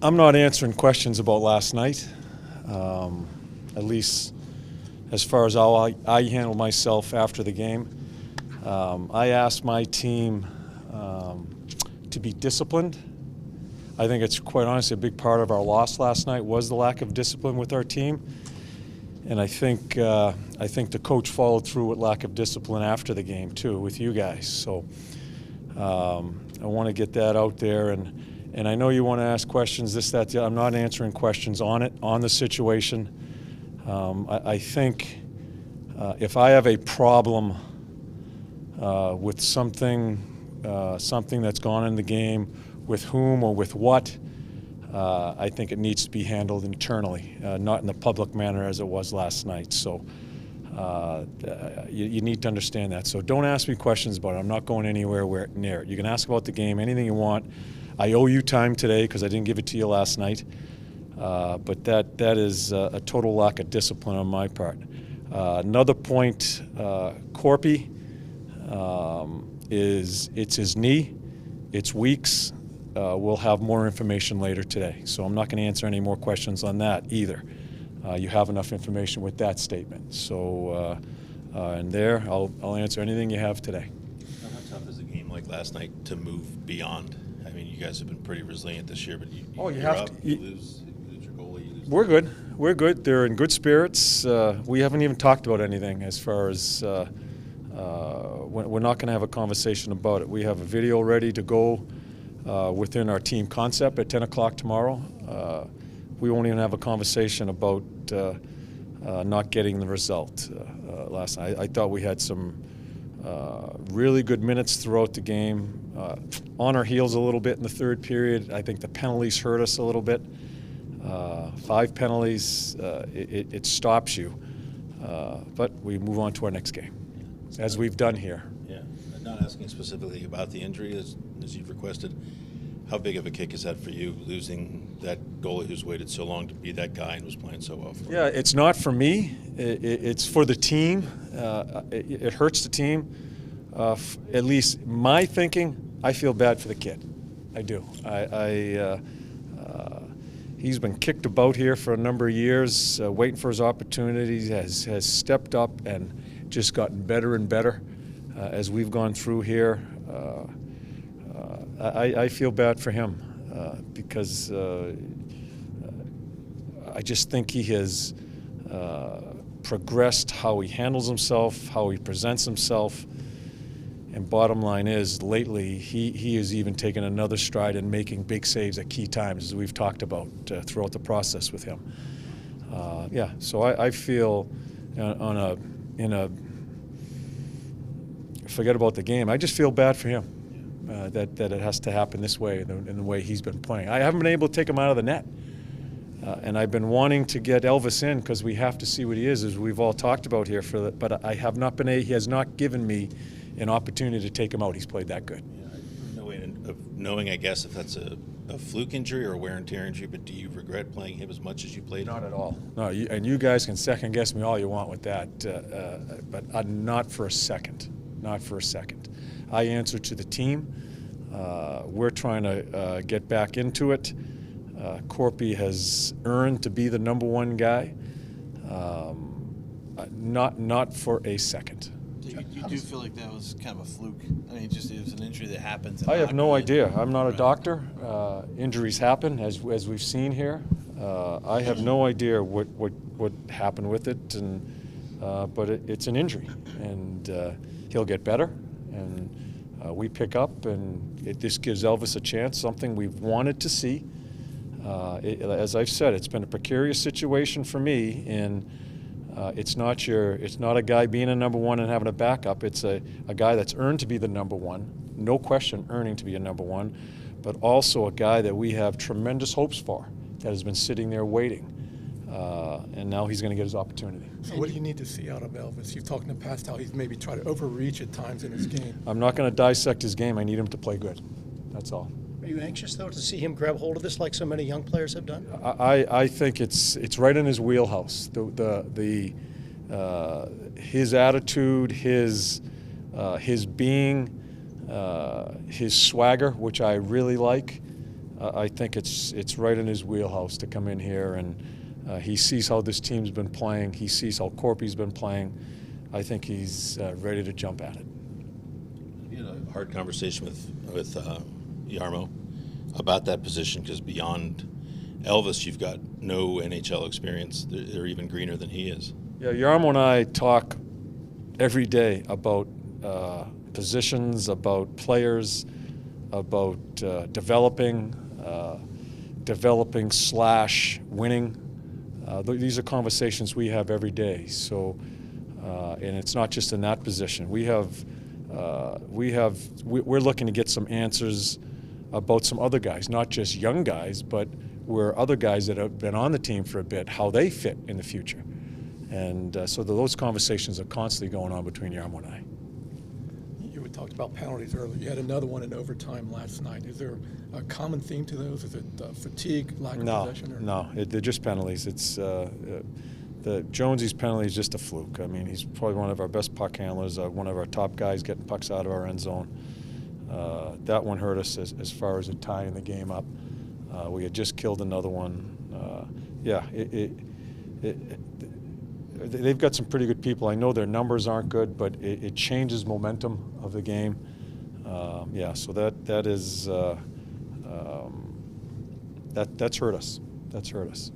I'm not answering questions about last night, at least as far as how I handled myself after the game. I asked my team to be disciplined. I think it's quite honestly a big part of our loss last night was the lack of discipline with our team. And I think the coach followed through with lack of discipline after the game too with you guys. So I want to get that out there, and I know you want to ask questions, this, that, I'm not answering questions on the situation. I think if I have a problem with something that's gone in the game, with whom or with what, I think it needs to be handled internally, not in the public manner as it was last night. So you need to understand that. So don't ask me questions about it. I'm not going anywhere near it. You can ask about the game, anything you want. I owe you time today because I didn't give it to you last night. But that is a total lack of discipline on my part. Another point, Korpi, it's his knee. It's weeks. We'll have more information later today. So I'm not going to answer any more questions on that either. You have enough information with that statement. So, and there, I'll answer anything you have today. How tough is a game like last night to move beyond? I mean, you guys have been pretty resilient this year, but you lose your goalie. We're good. We're good. They're in good spirits. We haven't even talked about anything as far as we're not going to have a conversation about it. We have a video ready to go within our team concept at 10 o'clock tomorrow. We won't even have a conversation about not getting the result last night. I thought we had some really good minutes throughout the game. On our heels a little bit in the third period. I think the penalties hurt us a little bit. 5 penalties, it stops you. But we move on to our next game, as we've done here. Yeah, not asking specifically about the injury as you've requested. How big of a kick is that for you, losing that goalie who's waited so long to be that guy and was playing so well for you? Yeah, it's not for me. It's for the team. It hurts the team. At least my thinking, I feel bad for the kid. I do. He's been kicked about here for a number of years, waiting for his opportunities, has stepped up and just gotten better and better as we've gone through here. I feel bad for him because I just think he has progressed how he handles himself, how he presents himself. And bottom line is, lately, he has even taken another stride in making big saves at key times, as we've talked about throughout the process with him. Yeah, so I feel forget about the game. I just feel bad for him that it has to happen this way, in the way he's been playing. I haven't been able to take him out of the net. And I've been wanting to get Elvis in because we have to see what he is, as we've all talked about here. But I have not been. He has not given me an opportunity to take him out. He's played that good. Yeah, no way of knowing, I guess, if that's a fluke injury or a wear and tear injury. But do you regret playing him as much as you played? Not at all. No, and you guys can second guess me all you want with that, but not for a second. Not for a second. I answer to the team. We're trying to get back into it. Korpi has earned to be the number one guy. Not for a second. You do feel like that was kind of a fluke? I mean, it was an injury that happens. I have no idea. I'm not a doctor. Injuries happen, as we've seen here. I have no idea what happened with it, but it's an injury, and he'll get better, and we pick up, and this gives Elvis a chance, something we've wanted to see. As I've said, it's been a precarious situation for me, and it's not a guy being a number one and having a backup. It's a guy that's earned to be the number one, no question earning to be a number one, but also a guy that we have tremendous hopes for, that has been sitting there waiting. And now he's going to get his opportunity. So what do you need to see out of Elvis? You've talked in the past how he's maybe tried to overreach at times in his game. I'm not going to dissect his game. I need him to play good. That's all. Are you anxious, though, to see him grab hold of this like so many young players have done? I think it's right in his wheelhouse. His attitude, his being, his swagger, which I really like. I think it's right in his wheelhouse to come in here, and he sees how this team's been playing. He sees how Korpi's been playing. I think he's ready to jump at it. You had a hard conversation with Jarmo about that position, because beyond Elvis, you've got no NHL experience. They're even greener than he is. Yeah, Jarmo and I talk every day about positions, about players, about developing / winning. These are conversations we have every day. So, and it's not just in that position. We're looking to get some answers about some other guys, not just young guys, but where other guys that have been on the team for a bit, how they fit in the future. And so those conversations are constantly going on between Jarmo and I. You had talked about penalties earlier. You had another one in overtime last night. Is there a common theme to those? Is it fatigue, lack of possession? Or? No, they're just penalties. It's the Jonesy's penalty is just a fluke. I mean, he's probably one of our best puck handlers, one of our top guys getting pucks out of our end zone. That one hurt us as far as it tying the game up. We had just killed another one. They've got some pretty good people. I know their numbers aren't good, but it changes momentum of the game. So that's hurt us. That's hurt us.